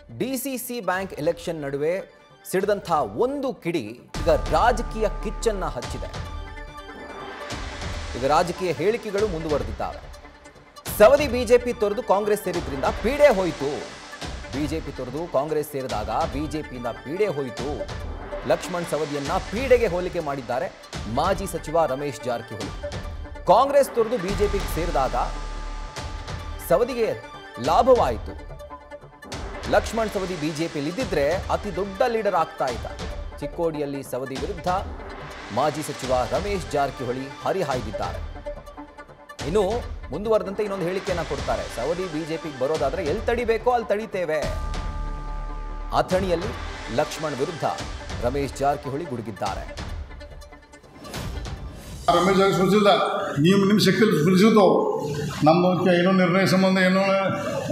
DCC bank election ನಡುವೆ ಸಿಡಿದಂಥ ಒಂದು ಕಿಡಿ ಈಗ ರಾಜಕೀಯ ಕಿಚ್ಚನ್ನ ಹಚ್ಚಿದೆ. ಈಗ ರಾಜಕೀಯ ಹೇಳಿಕೆಗಳು ಮುಂದುವರೆದಿದ್ದಾವೆ. ಸವದಿ ಬಿಜೆಪಿ ತೊರೆದು ಕಾಂಗ್ರೆಸ್ ಸೇರಿದ್ರಿಂದ ಪೀಡೆ ಹೋಯಿತು. ಬಿಜೆಪಿ ತೊರೆದು ಕಾಂಗ್ರೆಸ್ ಸೇರಿದಾಗ ಬಿಜೆಪಿಯಿಂದ ಪೀಡೆ ಹೋಯಿತು. ಲಕ್ಷ್ಮಣ್ ಸವದಿಯನ್ನ ಪೀಡೆಗೆ ಹೋಲಿಕೆ ಮಾಡಿದ್ದಾರೆ ಮಾಜಿ ಸಚಿವ ರಮೇಶ್ ಜಾರಕಿಹೊಳಿ. ಕಾಂಗ್ರೆಸ್ ತೊರೆದು ಬಿಜೆಪಿಗೆ ಸೇರಿದಾಗ ಸವದಿಗೆ ಲಾಭವಾಯಿತು. ಲಕ್ಷ್ಮಣ್ ಸವದಿ ಬಿಜೆಪಿಯಲ್ಲಿ ಇದ್ದಿದ್ರೆ ಅತಿ ದೊಡ್ಡ ಲೀಡರ್ ಆಗ್ತಾ ಇದ್ದ. ಚಿಕ್ಕೋಡಿಯಲ್ಲಿ ಸವದಿ ವಿರುದ್ಧ ಮಾಜಿ ಸಚಿವ ರಮೇಶ್ ಜಾರಕಿಹೊಳಿ ಹರಿಹಾಯ್ದಿದ್ದಾರೆ. ಇನ್ನು ಮುಂದುವರೆದಂತೆ ಇನ್ನೊಂದು ಹೇಳಿಕೆಯನ್ನ ಕೊಡ್ತಾರೆ. ಸವದಿ ಬಿಜೆಪಿಗೆ ಬರೋದಾದ್ರೆ ಎಲ್ಲಿ ತಡಿಬೇಕೋ ಅಲ್ಲಿ ತಡಿತೇವೆ. ಅಥಣಿಯಲ್ಲಿ ಲಕ್ಷ್ಮಣ್ ವಿರುದ್ಧ ರಮೇಶ್ ಜಾರಕಿಹೊಳಿ ಗುಡುಗಿದ್ದಾರೆ. ರಮೇಶ್ ಜಾರಕಿಹೊಳಿ ಸ್ಮರಿಸಿಲ್ಲ, ನೀವು ನಿಮ್ಮ ಶಕ್ತಿಯಲ್ಲಿ ಸ್ಮರಿಸಿದ್ದು ನಮ್ಮ ಏನೋ ನಿರ್ಣಯ ಸಂಬಂಧ ಏನೋ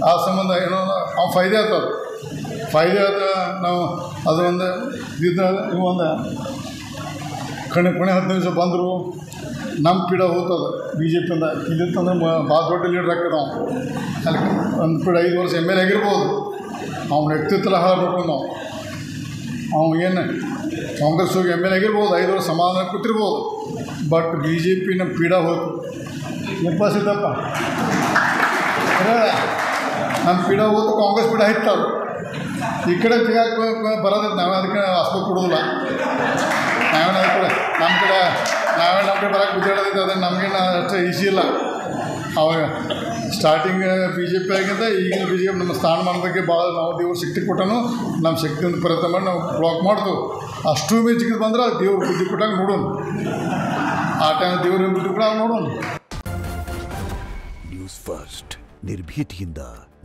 ಆ ಸಂಬಂಧ ಏನೋ ಅವ್ನು ಫಾಯ್ದೆ ಆಗ್ತದೆ. ಫಾಯ್ದೆ ಆದ ನಾವು ಅದು ಒಂದು ಇವು ಒಂದು ಕೊನೆ 15 ದಿವಸ ಬಂದರು ನಮ್ಮ ಪೀಡ ಹೋಗ್ತದೆ ಬಿ ಜೆ ಪಿಯಿಂದ. ಇಲ್ಲಿತ್ತಂದ್ರೆ ಭಾಳ ದೊಡ್ಡ ಲೀಡರ್ ಆಗ್ತದೆ. ನಾವು ಅಲ್ಲಿ ಒಂದು ಪೀಡ 5 ವರ್ಷ ಎಮ್ ಎಲ್ ಎ ಆಗಿರ್ಬೋದು. ಅವ್ನ ವ್ಯಕ್ತಿತ್ವ ಹಾಳಬೇಕು. ನಾವು ಏನು ಕಾಂಗ್ರೆಸ್ ಹೋಗಿ ಎಮ್ ಎಲ್ ಎ ಆಗಿರ್ಬೋದು, 5 ವರ್ಷ ಸಮಾಧಾನ ಕೂತಿರ್ಬೋದು. ಬಟ್ ಬಿ ಜೆ ಪಿ ನಮ್ಮ ಪೀಡ ಹೋಯ್ತು. ಸಿದ್ದಪ್ಪ ನಮ್ಮ ಪೀಡ ಹೋಯ್ತು, ಕಾಂಗ್ರೆಸ್ ಪೀಡ ಹಿತ್ತದು. ಈ ಕಡೆ ಬರೋದಕ್ಕೆ ನಾವೇ ಅದಕ್ಕೆ ಆಸ್ಪತ್ರೆ ಕೊಡೋದಿಲ್ಲ. ನಾವೇನು ಅದ ಕಡೆ ನಮ್ಮ ಕಡೆ ಬರೋಕ್ಕೆ ಗುದ್ದಾಡೋದೈತೆ. ಅದನ್ನು ನಮಗೇನು ಅಷ್ಟೇ ಈಸಿ ಇಲ್ಲ. ಅವಾಗ ಸ್ಟಾರ್ಟಿಂಗ್ ಬಿ ಜೆ ಪಿ ಆಗಿಂದ ಈಗಿನ ಬಿ ಜೆ ಪಿ ನಮ್ಮ ಸ್ಥಾನಮಾನದಕ್ಕೆ ಭಾಳ ನಾವು ದೇವ್ರ ಶಕ್ತಿ ಕೊಟ್ಟನು. ನಮ್ಮ ಶಕ್ತಿಯನ್ನು ಪ್ರಯತ್ನ ಮಾಡಿ ನಾವು ಬ್ಲಾಕ್ ಮಾಡ್ದು. ಅಷ್ಟು ಮೆಚ್ಚಿಗೆ ಬಂದ್ರೆ ದೇವ್ರ ಬುದ್ಧಿ ಕೊಟ್ಟಾಗ ನೋಡೋಣ. ಆ ಟೈಮ್ ದೇವ್ರ ಬುದ್ಧಿ ಕೂಡ ನೋಡೋಣ. ನ್ಯೂಸ್ ಫಸ್ಟ್ ನಿರ್ಭೀತಿಯಿಂದ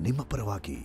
ನಿಮ್ಮ ಪರವಾಗಿ.